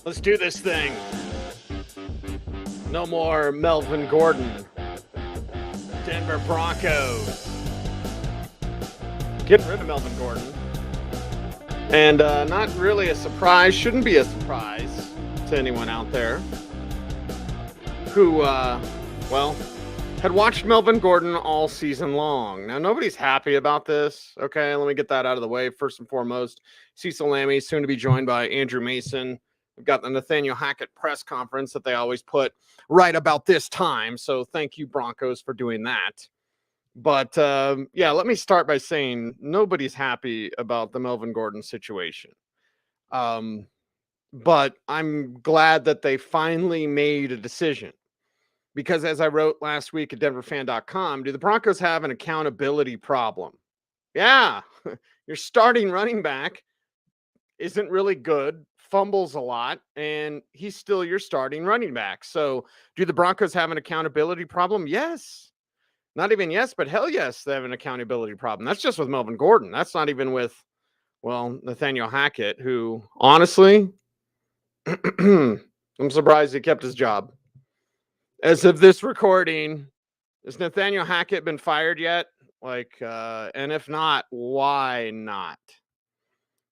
Let's do this thing. No more Melvin Gordon. Denver Broncos. Getting rid of Melvin Gordon. And not really a surprise, shouldn't be a surprise to anyone out there who, had watched Melvin Gordon all season long. Now, nobody's happy about this. Okay, let me get that out of the way. First and foremost, Cecil Lammey, soon to be joined by Andrew Mason. We've got the Nathaniel Hackett press conference that they always put right about this time. So thank you, Broncos, for doing that. But, let me start by saying nobody's happy about the Melvin Gordon situation. But I'm glad that they finally made a decision. Because as I wrote last week at denverfan.com, do the Broncos have an accountability problem? Yeah, your starting running back isn't really good, fumbles a lot, and he's still your starting running back. So do the Broncos have an accountability problem? Yes. Not even yes, but hell yes, they have an accountability problem. That's just with Melvin Gordon. That's not even with, Nathaniel Hackett, who honestly, I'm surprised he kept his job. As of this recording, has Nathaniel Hackett been fired yet? And if not, why not?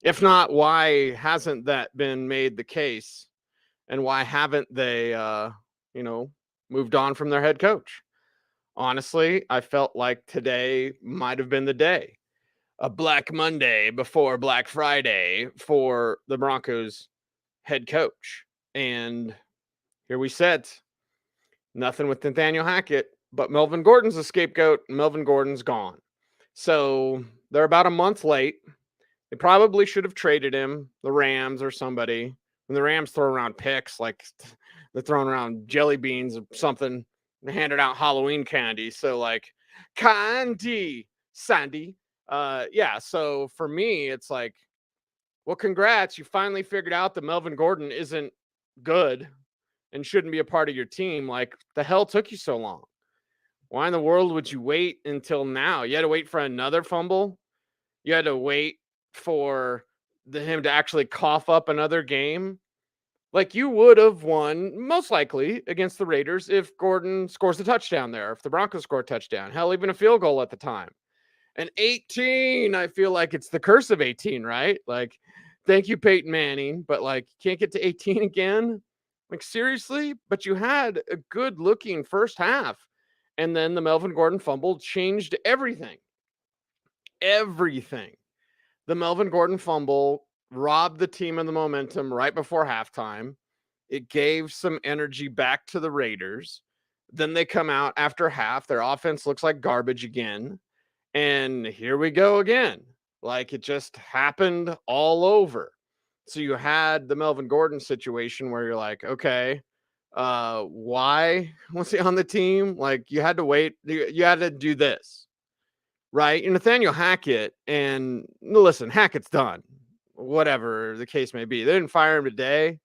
If not, why hasn't that been made the case? And why haven't they, moved on from their head coach? Honestly, I felt like today might have been the day. A Black Monday before Black Friday for the Broncos head coach. And here we sit. Nothing with Nathaniel Hackett, but Melvin Gordon's a scapegoat. Melvin Gordon's gone. So they're about a month late. They probably should have traded him, the Rams or somebody. When the Rams throw around picks, like they're throwing around jelly beans or something, they handed out Halloween candy. So candy, Sandy. So for me, it's like, well, congrats. You finally figured out that Melvin Gordon isn't good and shouldn't be a part of your team. Like, the hell took you so long? Why in the world would you wait until now? You had to wait for another fumble. You had to wait for him to actually cough up another game. Like, you would have won, most likely, against the Raiders if Gordon scores a touchdown there, if the Broncos score a touchdown. Hell, even a field goal at the time. And 18, I feel like it's the curse of 18, right? Like, thank you, Peyton Manning, but, can't get to 18 again? Like, seriously? But you had a good-looking first half. And then the Melvin Gordon fumble changed everything. Everything. The Melvin Gordon fumble robbed the team of the momentum right before halftime. It gave some energy back to the Raiders. Then they come out after half. Their offense looks like garbage again. And here we go again. Like, it just happened all over. So you had the Melvin Gordon situation where you're like, okay, why was he on the team? Like, you had to wait. You had to do this, right? And Nathaniel Hackett, and listen, Hackett's done. Whatever the case may be. They didn't fire him today.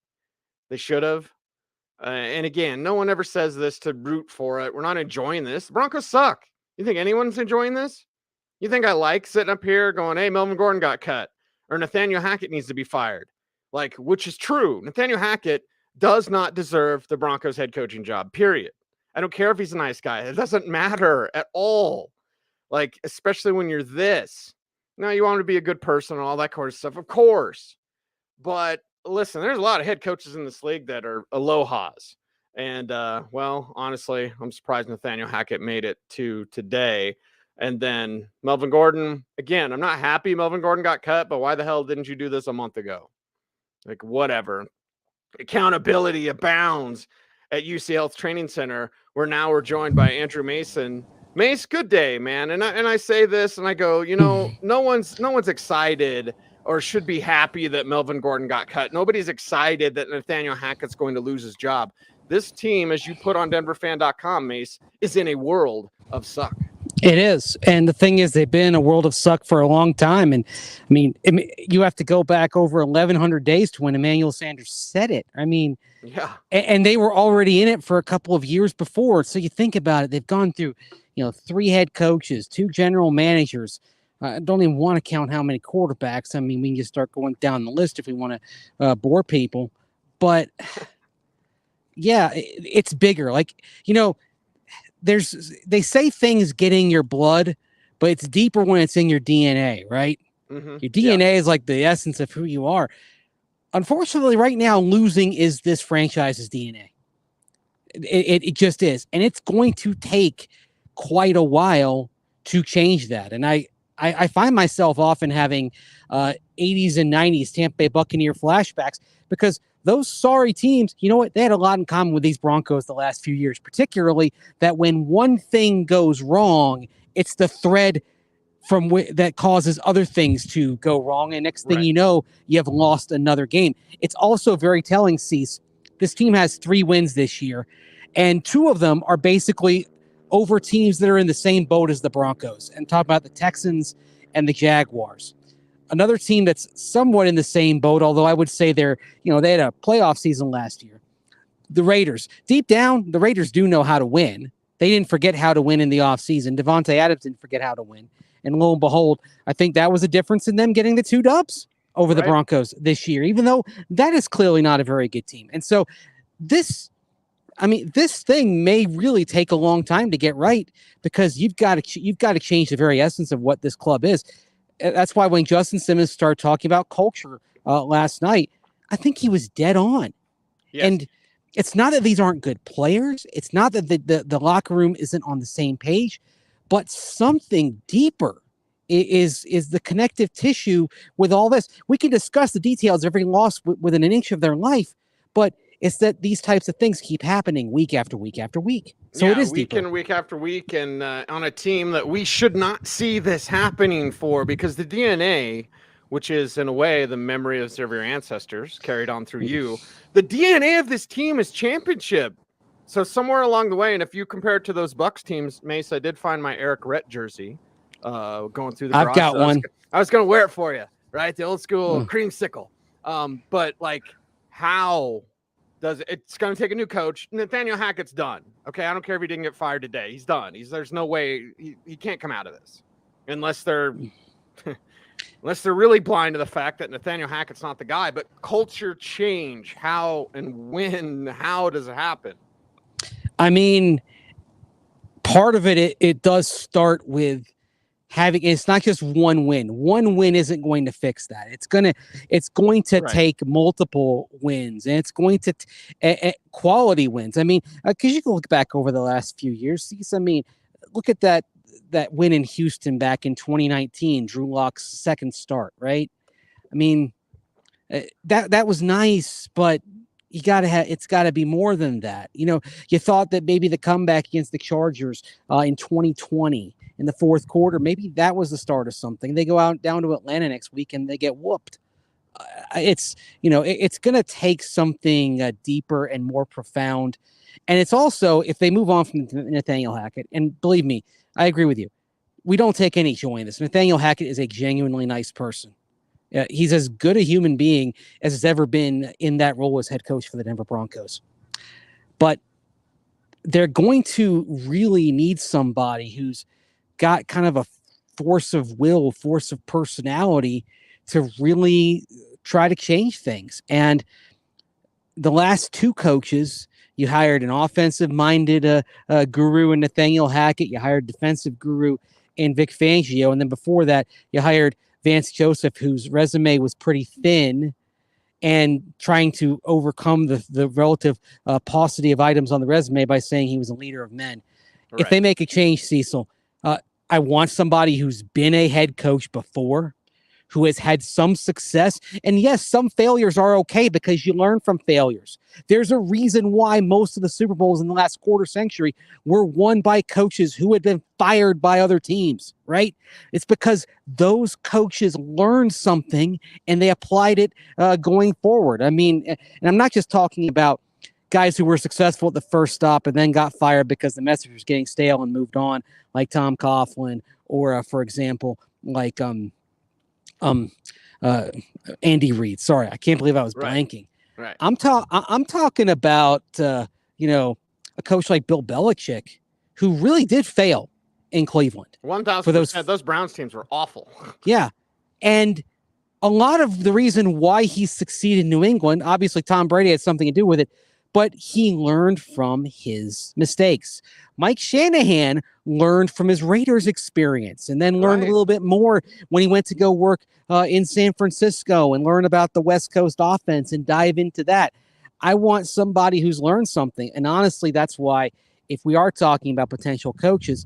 They should have. And again, no one ever says this to root for it. We're not enjoying this. The Broncos suck. You think anyone's enjoying this? You think I like sitting up here going, hey, Melvin Gordon got cut or Nathaniel Hackett needs to be fired? Like, which is true. Nathaniel Hackett does not deserve the Broncos head coaching job, period. I don't care if he's a nice guy. It doesn't matter at all. Like, especially when you're this. Now, you want to be a good person and all that kind of stuff, of course. But listen, there's a lot of head coaches in this league that are alohas. And, honestly, I'm surprised Nathaniel Hackett made it to today. And then Melvin Gordon, again, I'm not happy Melvin Gordon got cut, but why the hell didn't you do this a month ago? Like, whatever. Accountability abounds at UCL's training center, where now we're joined by Andrew Mason. Mace, good day, man. And I say this and I go, no one's excited or should be happy that Melvin Gordon got cut. Nobody's excited that Nathaniel Hackett's going to lose his job. This team, as you put on denverfan.com, Mace, is in a world of suck. It is. And the thing is, they've been in a world of suck for a long time. And I mean, you have to go back over 1,100 days to when Emmanuel Sanders said it. I mean, yeah. And they were already in it for a couple of years before. So you think about it, they've gone through, 3 head coaches, 2 general managers. I don't even want to count how many quarterbacks. I mean, we can just start going down the list if we want to bore people. But yeah, it's bigger. Like, they say things get in your blood, but it's deeper when it's in your DNA, right? Mm-hmm. Your DNA is like the essence of who you are. Unfortunately, right now, losing is this franchise's DNA. It just is. And it's going to take quite a while to change that. And I find myself often having 80s and 90s Tampa Bay Buccaneer flashbacks because those sorry teams, you know what? They had a lot in common with these Broncos the last few years, particularly that when one thing goes wrong, it's the thread that causes other things to go wrong. And next thing you know, you have lost another game. It's also very telling, Cease. This team has 3 wins this year, and 2 of them are basically over teams that are in the same boat as the Broncos. And talk about the Texans and the Jaguars. Another team that's somewhat in the same boat, although I would say they had a playoff season last year. The Raiders. Deep down, the Raiders do know how to win. They didn't forget how to win in the offseason. Devontae Adams didn't forget how to win. And lo and behold, I think that was a difference in them getting the 2 dubs over the Broncos this year, even though that is clearly not a very good team. And so this thing may really take a long time to get right because you've got to change the very essence of what this club is. That's why when Justin Simmons started talking about culture last night, I think he was dead on. Yes. And it's not that these aren't good players. It's not that the locker room isn't on the same page, but something deeper is the connective tissue with all this. We can discuss the details of every loss within an inch of their life, but it's that these types of things keep happening week after week after week. So it is week deeper. and week after week, and on a team that we should not see this happening for, because the DNA, which is in a way the memory of your ancestors carried on through you, the DNA of this team is championship. So somewhere along the way, and if you compare it to those Bucs teams, Mace, I did find my Eric Rhett jersey going through the garage. I've got one. I was going to wear it for you, right? The old school creamsicle. But like, how does it's going to take a new coach? Nathaniel Hackett's done. Okay, I don't care if he didn't get fired today. He's done. There's no way he can't come out of this unless they're really blind to the fact that Nathaniel Hackett's not the guy. But culture change, how and when? How does it happen? I mean, part of it does start with it's not just one win. One win isn't going to fix that. It's going to take multiple wins, and it's going to quality wins. I mean, because you can look back over the last few years. I mean, look at that win in Houston back in 2019, Drew Lock's second start, right? I mean, that was nice, but it's got to be more than that. You thought that maybe the comeback against the Chargers in 2020 in the fourth quarter, maybe that was the start of something. They go down to Atlanta next week and they get whooped. It's going to take something deeper and more profound. And it's also, if they move on from Nathaniel Hackett, and believe me, I agree with you, we don't take any joy in this. Nathaniel Hackett is a genuinely nice person. He's as good a human being as has ever been in that role as head coach for the Denver Broncos. But they're going to really need somebody who's got kind of a force of will, force of personality to really try to change things. And the last 2 coaches, you hired an offensive-minded guru in Nathaniel Hackett. You hired a defensive guru in Vic Fangio. And then before that, you hired Vance Joseph, whose resume was pretty thin, and trying to overcome the relative paucity of items on the resume by saying he was a leader of men. Right. If they make a change, Cecil, I want somebody who's been a head coach before, who has had some success. And yes, some failures are okay because you learn from failures. There's a reason why most of the Super Bowls in the last quarter century were won by coaches who had been fired by other teams, right? It's because those coaches learned something and they applied it going forward. I mean, and I'm not just talking about guys who were successful at the first stop and then got fired because the message was getting stale and moved on, like Tom Coughlin, or for example, like Andy Reid. Sorry, I can't believe I was blanking. Right. I'm talking about a coach like Bill Belichick, who really did fail in Cleveland. 1,000%. Those Browns teams were awful. Yeah, and a lot of the reason why he succeeded in New England, obviously Tom Brady had something to do with it, but he learned from his mistakes. Mike Shanahan learned from his Raiders experience and then learned a little bit more when he went to go work in San Francisco and learn about the West Coast offense and dive into that. I want somebody who's learned something. And honestly, that's why if we are talking about potential coaches,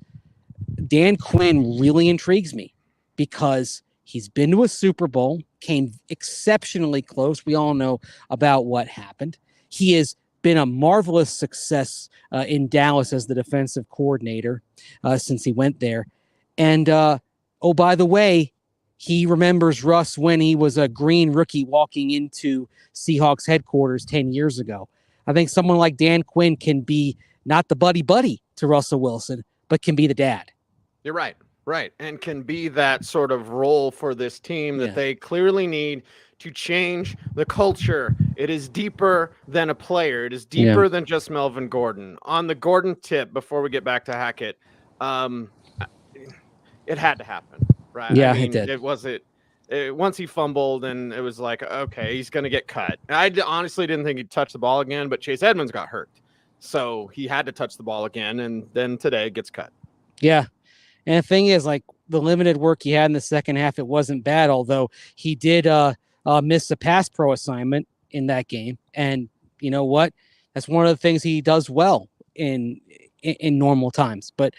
Dan Quinn really intrigues me because he's been to a Super Bowl, came exceptionally close. We all know about what happened. He has been a marvelous success in Dallas as the defensive coordinator since he went there. And, oh, by the way, he remembers Russ when he was a green rookie walking into Seahawks headquarters 10 years ago. I think someone like Dan Quinn can be not the buddy to Russell Wilson, but can be the dad. You're right. Right. And can be that sort of role for this team that they clearly need to change the culture. It is deeper than a player. It is deeper than just Melvin Gordon. On the Gordon tip, before we get back to Hackett, it had to happen, right? Yeah, I mean, it did. It wasn't. Once he fumbled, and it was like, okay, he's going to get cut. I honestly didn't think he'd touch the ball again, but Chase Edmonds got hurt. So he had to touch the ball again, and then today it gets cut. Yeah. And the thing is, like, the limited work he had in the second half, it wasn't bad, although he did miss a pass pro assignment in that game. And you know what? That's one of the things he does well in normal times. But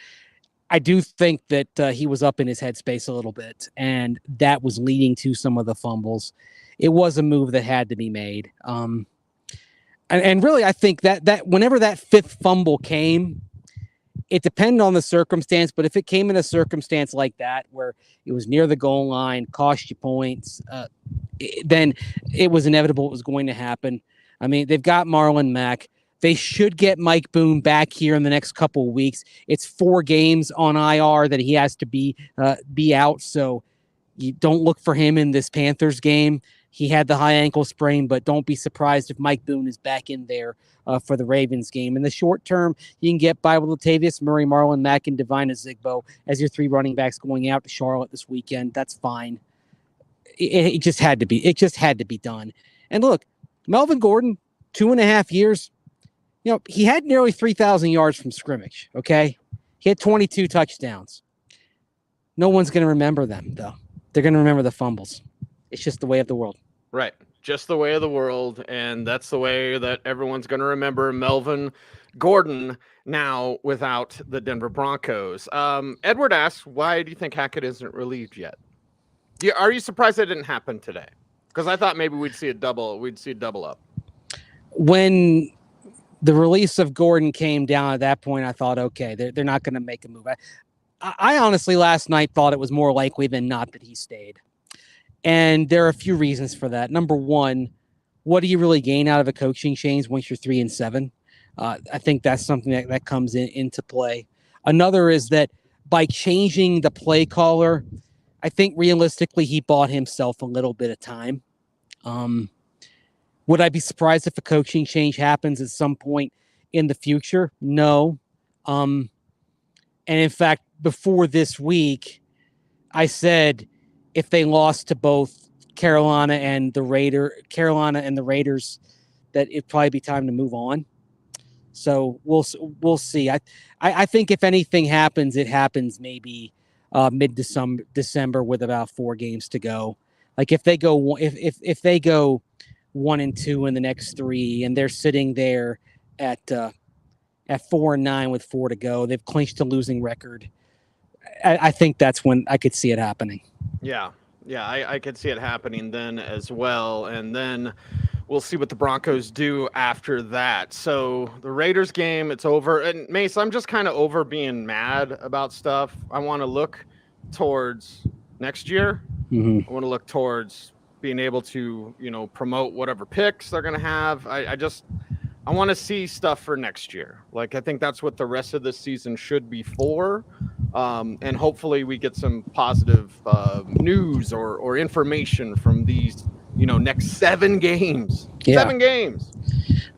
I do think that he was up in his headspace a little bit, and that was leading to some of the fumbles. It was a move that had to be made. And really, I think that whenever that fifth fumble came, it depended on the circumstance, but if it came in a circumstance like that, where it was near the goal line, cost you points, then it was inevitable it was going to happen. I mean, they've got Marlon Mack. They should get Mike Boone back here in the next couple of weeks. It's 4 games on IR that he has to be out, so you don't look for him in this Panthers game. He had the high ankle sprain, but don't be surprised if Mike Boone is back in there for the Ravens game. In the short term, you can get by with Latavius Murray, Marlon Mack, and Devine Azigbo as your 3 running backs going out to Charlotte this weekend. That's fine. It just had to be. It just had to be done. And look, Melvin Gordon, 2.5 years. You know, he had nearly 3,000 yards from scrimmage. Okay, he had 22 touchdowns. No one's going to remember them, though. They're going to remember the fumbles. It's just the way of the world. Right. Just the way of the world. And that's the way that everyone's going to remember Melvin Gordon now without the Denver Broncos. Edward asks, why do you think Hackett isn't relieved yet? Are you surprised that didn't happen today? Because I thought maybe we'd see a double up. When the release of Gordon came down at that point, I thought, okay, they're not going to make a move. I honestly last night thought it was more likely than not that he stayed. And there are a few reasons for that. Number one, what do you really gain out of a coaching change once you're 3-7? I think that's something that comes into play. Another is that by changing the play caller, I think realistically he bought himself a little bit of time. Would I be surprised if a coaching change happens at some point in the future? No. And in fact, before this week, I said, if they lost to both Carolina and the Raiders, that it'd probably be time to move on. So we'll see. I think if anything happens, it happens maybe mid-December with about 4 games to go. Like if they go if they go 1-2 in the next 3, and they're sitting there at 4-9 with 4 to go, they've clinched a losing record. I think that's when I could see it happening. Yeah, I could see it happening then as well. And then we'll see what the Broncos do after that. So the Raiders game, it's over. And Mace, I'm just kind of over being mad about stuff. I want to look towards next year. Mm-hmm. I want to look towards being able to, promote whatever picks they're going to have. I want to see stuff for next year. Like, I think that's what the rest of the season should be for. And hopefully we get some positive news or information from these, next 7 games. Yeah. 7 games.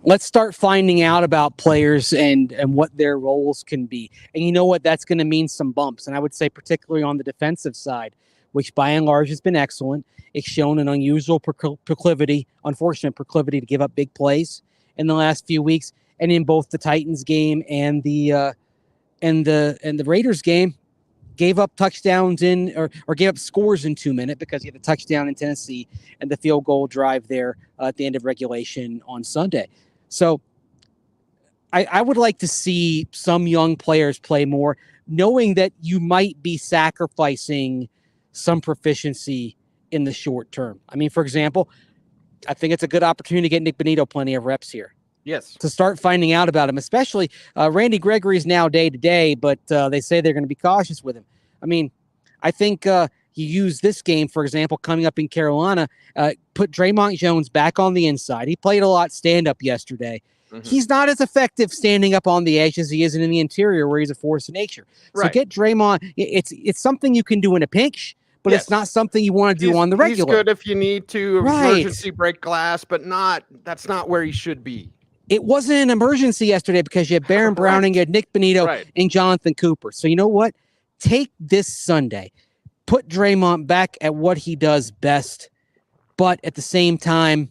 Let's start finding out about players and what their roles can be. And you know what? That's going to mean some bumps. And I would say particularly on the defensive side, which by and large has been excellent. It's shown an unusual unfortunate proclivity to give up big plays in the last few weeks, and in both the Titans game and the Raiders game, gave up touchdowns or gave up scores in 2 minutes because he had a touchdown in Tennessee and the field goal drive there at the end of regulation on Sunday. So I would like to see some young players play more, knowing that you might be sacrificing some proficiency in the short term. I mean, for example, I think it's a good opportunity to get Nick Bonito plenty of reps here. Yes. To start finding out about him, especially Randy Gregory's now day-to-day, but they say they're going to be cautious with him. I mean, I think you use this game, for example, coming up in Carolina, put Draymond Jones back on the inside. He played a lot stand-up yesterday. Mm-hmm. He's not as effective standing up on the edge as he is in the interior where he's a force of nature. Right. So get Draymond. It's something you can do in a pinch, but it's not something you want to do on the regular. He's good if you need to emergency break glass, but that's not where he should be. It wasn't an emergency yesterday because you had Baron Browning, you had Nick Bonito, and Jonathan Cooper. So you know what? Take this Sunday, put Draymond back at what he does best, but at the same time,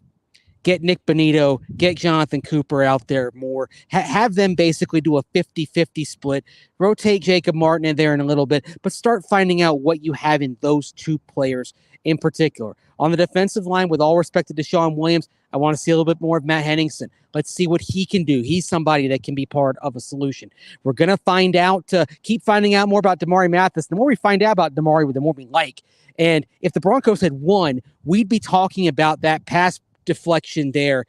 get Nick Bonito, get Jonathan Cooper out there more, have them basically do a 50-50 split, rotate Jacob Martin in there in a little bit, but start finding out what you have in those two players in particular. On the defensive line, with all respect to Deshaun Williams, I want to see a little bit more of Matt Henningsen. Let's see what he can do. He's somebody that can be part of a solution. We're going to find out, keep finding out more about Damari Mathis. The more we find out about Damari, the more we like. And if the Broncos had won, we'd be talking about that pass deflection there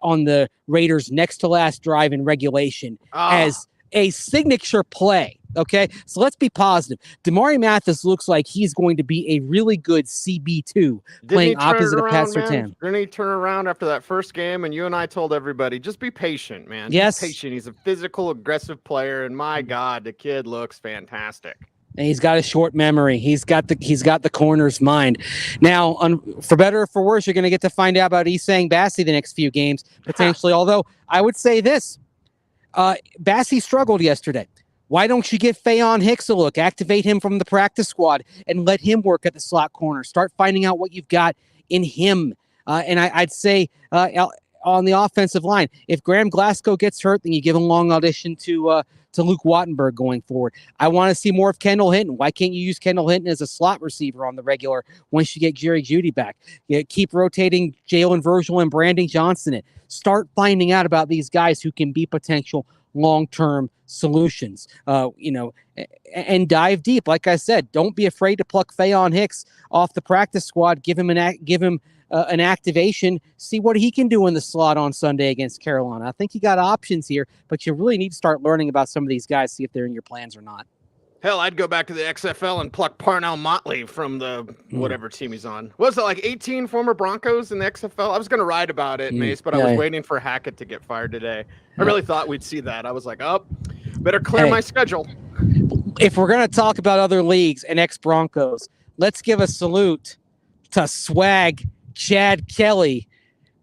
on the Raiders' next to last drive in regulation as a signature play. Okay, so let's be positive. Damari Mathis looks like he's going to be a really good CB2 playing opposite of Pat Surtain. Didn't he turn around after that first game? And you and I told everybody, just be patient, man. Yes. Be patient. He's a physical, aggressive player. And my God, the kid looks fantastic. And he's got a short memory. He's got the corner's mind. Now, for better or for worse, you're going to get to find out about Isang Bassi the next few games, potentially. Although I would say this, Bassi struggled yesterday. Why don't you give Faion Hicks a look? Activate him from the practice squad and let him work at the slot corner. Start finding out what you've got in him. And I'd say on the offensive line, if Graham Glasgow gets hurt, then you give a long audition to Luke Wattenberg going forward. I want to see more of Kendall Hinton. Why can't you use Kendall Hinton as a slot receiver on the regular once you get Jerry Jeudy back? Keep rotating Jalen Virgil and Brandon Johnson in. Start finding out about these guys who can be potential long-term solutions, and dive deep. Like I said, don't be afraid to pluck Faion Hicks off the practice squad. Give him an activation. See what he can do in the slot on Sunday against Carolina. I think you got options here, but you really need to start learning about some of these guys, see if they're in your plans or not. Hell, I'd go back to the XFL and pluck Parnell Motley from the whatever team he's on. Was it like 18 former Broncos in the XFL? I was going to write about it, Mace, but I was waiting for Hackett to get fired today. I really thought we'd see that. I was like, better clear my schedule. If we're going to talk about other leagues and ex-Broncos, let's give a salute to Swag Chad Kelly,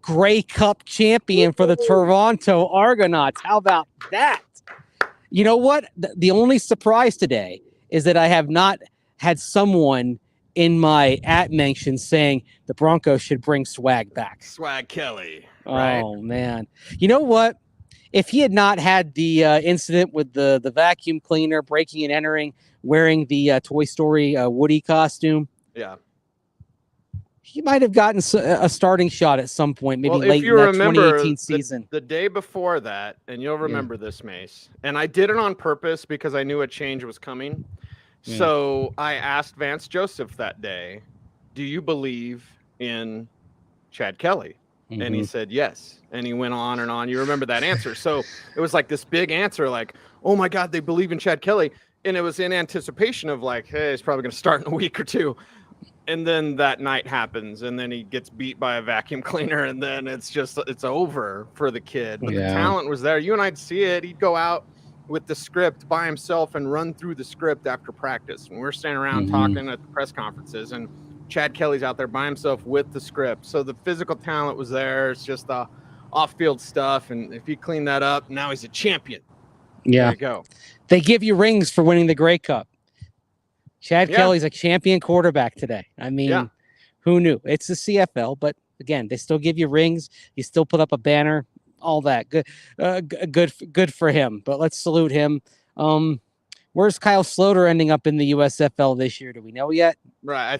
Grey Cup champion for the Toronto Argonauts. How about that? You know what? The only surprise today is that I have not had someone in my @mention saying the Broncos should bring Swag back. Swag Kelly. Right? Oh, man. You know what? If he had not had the incident with the vacuum cleaner breaking and entering, wearing the Toy Story Woody costume, he might have gotten a starting shot at some point, maybe late in that 2018 season. The day before that, and you'll remember this, Mace, and I did it on purpose because I knew a change was coming. Yeah. So I asked Vance Joseph that day, do you believe in Chad Kelly? Mm-hmm. And he said yes. And he went on and on. You remember that answer. So it was like this big answer, like, oh my God, they believe in Chad Kelly. And it was in anticipation of like, hey, he's probably going to start in a week or two. And then that night happens, and then he gets beat by a vacuum cleaner, and then it's over for the kid. But the talent was there. You and I'd see it. He'd go out with the script by himself and run through the script after practice. When we're standing around talking at the press conferences, and Chad Kelly's out there by himself with the script. So the physical talent was there. It's just the off-field stuff, and if he cleaned that up, now he's a champion. Yeah. There you go. They give you rings for winning the Grey Cup. Chad Kelly's a champion quarterback today. I mean, who knew? It's the CFL, but again, they still give you rings. You still put up a banner. All that good for him. But let's salute him. Where's Kyle Sloter ending up in the USFL this year? Do we know yet? Right. I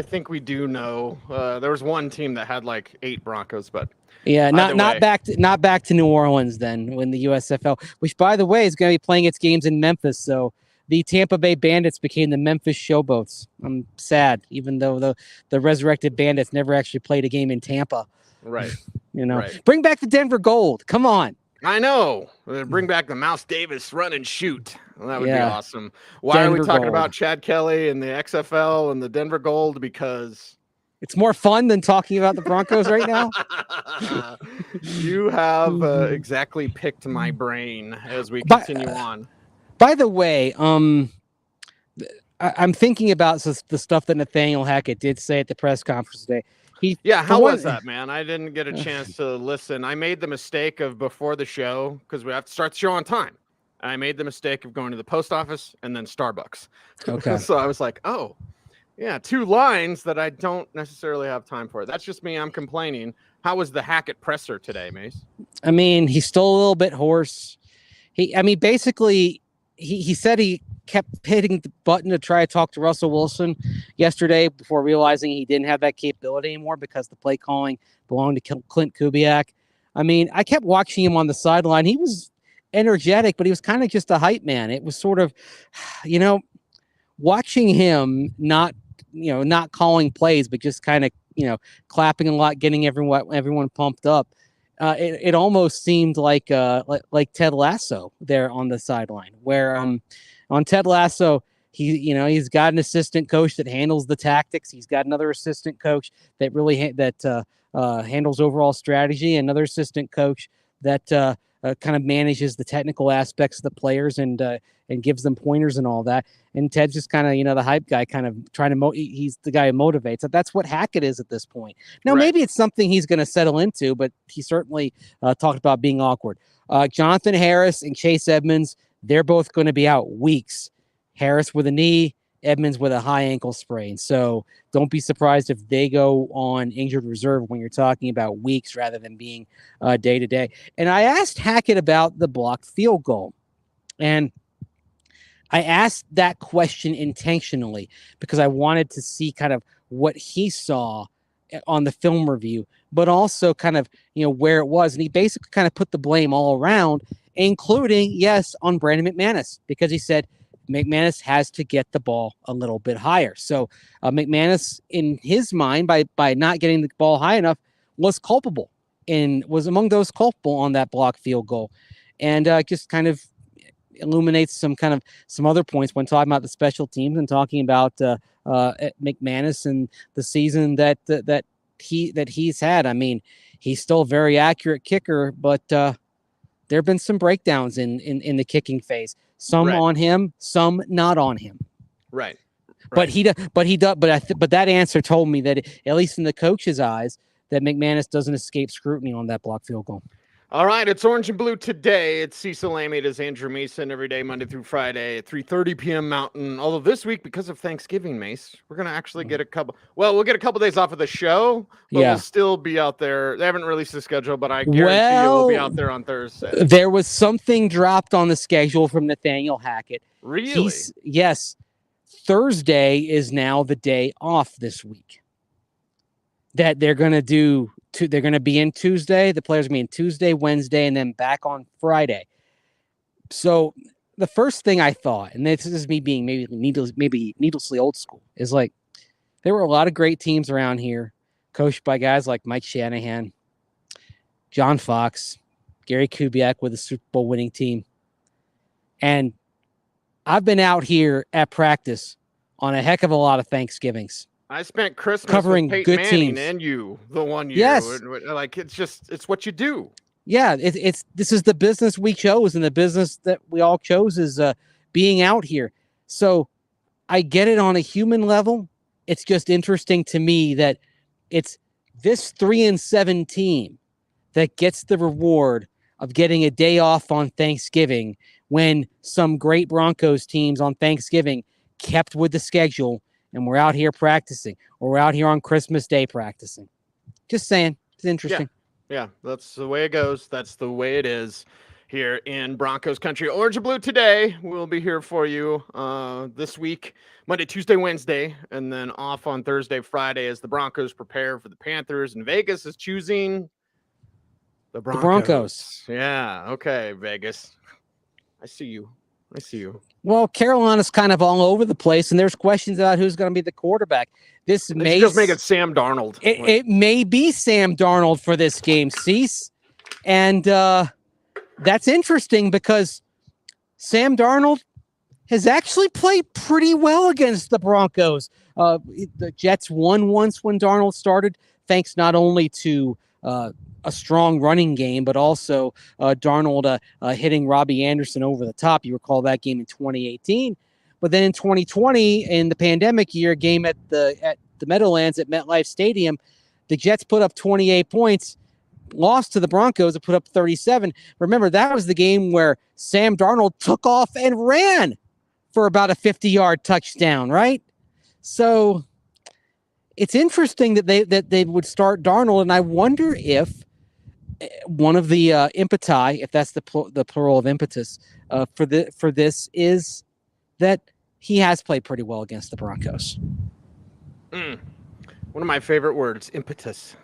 think we do know. There was one team that had like 8 Broncos, but not back to New Orleans then when the USFL, which by the way is going to be playing its games in Memphis. So the Tampa Bay Bandits became the Memphis Showboats. I'm sad, even though the Resurrected Bandits never actually played a game in Tampa. Right. Bring back the Denver Gold. Come on. I know. Bring back the Mouse Davis run and shoot. Well, that would be awesome. Why are we talking about Chad Kelly and the XFL and the Denver Gold? Because it's more fun than talking about the Broncos right now. You have exactly picked my brain as we continue on. By the way, I'm thinking about the stuff that Nathaniel Hackett did say at the press conference today. How was that, man? I didn't get a chance to listen. I made the mistake of before the show, because we have to start the show on time. I made the mistake of going to the post office and then Starbucks. Okay. So I was like, 2 lines that I don't necessarily have time for. That's just me. I'm complaining. How was the Hackett presser today, Mace? I mean, he's still a little bit hoarse. Basically, he said he kept hitting the button to try to talk to Russell Wilson yesterday before realizing he didn't have that capability anymore because the play calling belonged to Clint Kubiak. I mean, I kept watching him on the sideline. He was energetic, but he was kind of just a hype man. It was sort of, watching him not calling plays, but just kind of, clapping a lot, getting everyone pumped up. It almost seemed like Ted Lasso there on the sideline, where on Ted Lasso, he's got an assistant coach that handles the tactics. He's got another assistant coach that really handles overall strategy. Another assistant coach that kind of manages the technical aspects of the players and gives them pointers and all that. And Ted's just kind of, the hype guy, kind of trying to he's the guy who motivates. That's what Hackett is at this point. Now, maybe it's something he's going to settle into, but he certainly talked about being awkward. Jonathan Harris and Chase Edmonds, they're both going to be out weeks. Harris with a knee, Edmonds with a high ankle sprain. So don't be surprised if they go on injured reserve when you're talking about weeks rather than being day to day. And I asked Hackett about the blocked field goal. And I asked that question intentionally because I wanted to see kind of what he saw on the film review, but also kind of, where it was. And he basically kind of put the blame all around, including, yes, on Brandon McManus, because he said McManus has to get the ball a little bit higher. So McManus, in his mind, by not getting the ball high enough, was culpable and was among those culpable on that block field goal. And just kind of illuminates some other points when talking about the special teams and talking about McManus and the season that he's had. I mean, he's still a very accurate kicker, but there have been some breakdowns in the kicking phase. Some on him, some not on him. Right. But that answer told me that at least in the coach's eyes, that McManus doesn't escape scrutiny on that block field goal. All right, it's Orange and Blue today. It's Cecil, Lammey, it is Andrew Mason every day, Monday through Friday at 3:30 p.m. Mountain. Although this week, because of Thanksgiving, Mace, we're going to actually get we'll get a couple days off of the show, but we'll still be out there. They haven't released the schedule, but I guarantee you we'll be out there on Thursday. There was something dropped on the schedule from Nathaniel Hackett. Really? Yes. Thursday is now the day off this week that they're going to do. They're going to be in Tuesday. The players are going to be in Tuesday, Wednesday, and then back on Friday. So the first thing I thought, and this is me being maybe needlessly old school, is like there were a lot of great teams around here, coached by guys like Mike Shanahan, John Fox, Gary Kubiak with a Super Bowl winning team. And I've been out here at practice on a heck of a lot of Thanksgivings. I spent Christmas covering with Peyton good Manning teams and you the one year. Yes. Like it's what you do. Yeah, this is the business we chose, and the business that we all chose is being out here. So I get it on a human level. It's just interesting to me that it's this 3-7 team that gets the reward of getting a day off on Thanksgiving when some great Broncos teams on Thanksgiving kept with the schedule, and we're out here practicing, or we're out here on Christmas Day practicing. Just saying. It's interesting. Yeah, that's the way it goes. That's the way it is here in Broncos country. Orange and Blue today. We'll be here for you this week, Monday, Tuesday, Wednesday, and then off on Thursday, Friday as the Broncos prepare for the Panthers. And Vegas is choosing the Broncos. Yeah, okay, Vegas. I see you. Well, Carolina's kind of all over the place, and there's questions about who's going to be the quarterback. This may just make it Sam Darnold. It may be Sam Darnold for this game, Cecil. And that's interesting because Sam Darnold has actually played pretty well against the Broncos. The Jets won once when Darnold started, thanks not only to a strong running game, but also Darnold hitting Robbie Anderson over the top. You recall that game in 2018. But then in 2020, in the pandemic year, game at the Meadowlands at MetLife Stadium, the Jets put up 28 points, lost to the Broncos and put up 37. Remember, that was the game where Sam Darnold took off and ran for about a 50-yard touchdown, right? So it's interesting that they would start Darnold, and I wonder if one of the impeti, if that's the plural of impetus, for this is that he has played pretty well against the Broncos. One of my favorite words, impetus.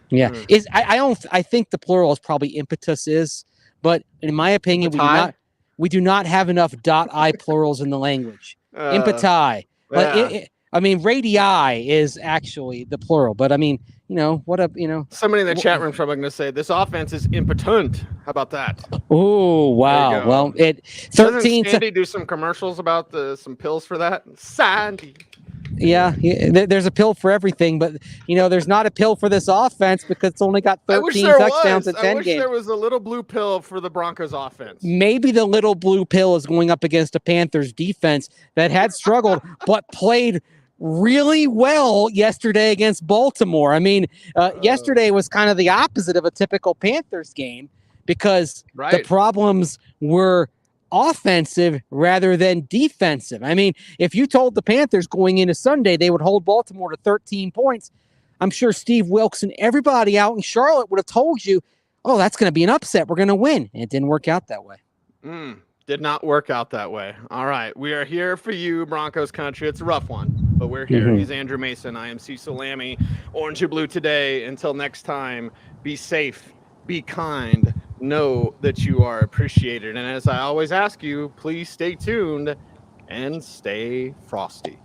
Yeah, I think the plural is probably impetus but in my opinion, we do not have enough .i plurals in the language. Impeti, but radii is actually the plural. But I mean, somebody in the chat room probably going to say this offense is impotent. How about that? Oh wow! Well, Doesn't Sandy do some commercials about some pills for that? Sandy. Yeah, there's a pill for everything, but there's not a pill for this offense because it's only got 13 touchdowns in 10 games. I wish there was a little blue pill for the Broncos offense. Maybe the little blue pill is going up against a Panthers defense that had struggled but played really well yesterday against Baltimore. I mean, yesterday was kind of the opposite of a typical Panthers game because the problems were offensive rather than defensive. I mean, if you told the Panthers going into Sunday they would hold Baltimore to 13 points, I'm sure Steve Wilkes and everybody out in Charlotte would have told you, oh, that's going to be an upset. We're going to win. And it didn't work out that way. Did not work out that way. All right. We are here for you, Broncos country. It's a rough one, but we're here. He's Andrew Mason. I am Cecil Lammey. Orange and Blue today. Until next time, be safe, be kind, know that you are appreciated. And as I always ask you, please stay tuned and stay frosty.